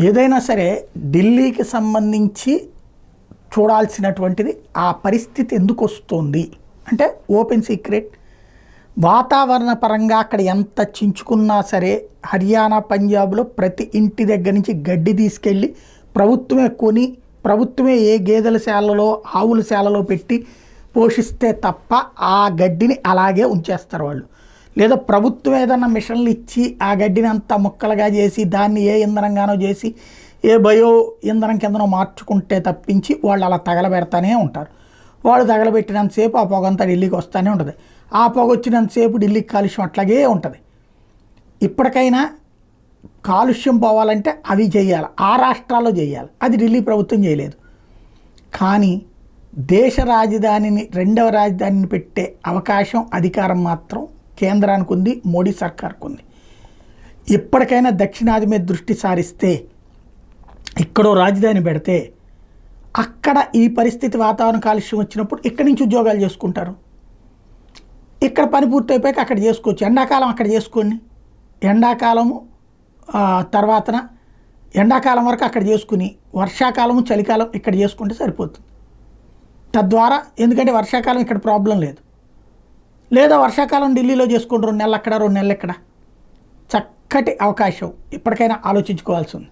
ఏదైనా సరే ఢిల్లీకి సంబంధించి చూడాల్సినటువంటిది ఆ పరిస్థితి ఎందుకు వస్తుంది అంటే ఓపెన్ సీక్రెట్. వాతావరణ పరంగా అక్కడ ఎంత చించుకున్నా సరే హర్యానా పంజాబ్లో ప్రతి ఇంటి దగ్గర నుంచి గడ్డి తీసుకెళ్ళి ప్రభుత్వమే కొని ప్రభుత్వమే ఏ గేదెల శాలలో ఆవుల శాలలో పెట్టి పోషిస్తే తప్ప ఆ గడ్డిని అలాగే ఉంచేస్తారు వాళ్ళు. లేదా ప్రభుత్వం ఏదన్నా మిషన్లు ఇచ్చి ఆ గడ్డిని అంతా ముక్కలుగా చేసి దాన్ని ఏ ఇంధనంగానో చేసి ఏ బయో ఇంధనం కిందనో మార్చుకుంటే తప్పించి వాళ్ళు అలా తగలబెడతానే ఉంటారు. వాళ్ళు తగలబెట్టినంతసేపు ఆ పొగ అంతా ఢిల్లీకి వస్తూనే ఉంటుంది. ఆ పొగ వచ్చినంతసేపు ఢిల్లీకి కాలుష్యం అట్లాగే ఉంటుంది. ఇప్పటికైనా కాలుష్యం పోవాలంటే అవి చేయాలి, ఆ రాష్ట్రాల్లో చేయాలి. అది ఢిల్లీ ప్రభుత్వం చేయలేదు. కానీ దేశ రాజధానిని రెండవ రాజధానిని పెట్టే అవకాశం అధికారం మాత్రం కేంద్రానికి ఉంది, మోడీ సర్కార్కు ఉంది. ఇప్పటికైనా దక్షిణాది మీద దృష్టి సారిస్తే ఇక్కడో రాజధాని పెడితే అక్కడ ఈ పరిస్థితి వాతావరణ కాలుష్యం వచ్చినప్పుడు ఇక్కడి నుంచి ఉద్యోగాలు చేసుకుంటారు. ఇక్కడ పని పూర్తయిపోయాక అక్కడ చేసుకోవచ్చు. ఎండాకాలం అక్కడ చేసుకోండి, ఎండాకాలము తర్వాతన ఎండాకాలం వరకు అక్కడ చేసుకుని వర్షాకాలము చలికాలం ఇక్కడ చేసుకుంటే సరిపోతుంది. తద్వారా ఎందుకంటే వర్షాకాలం ఇక్కడ ప్రాబ్లం లేదు. లేదా వర్షాకాలం ఢిల్లీలో చేసుకుంటారు, 2 నెలలు అక్కడ 2 నెలలు ఇక్కడ. చక్కటి అవకాశం ఇప్పటికైనా ఆలోచించుకోవాల్సి ఉంది.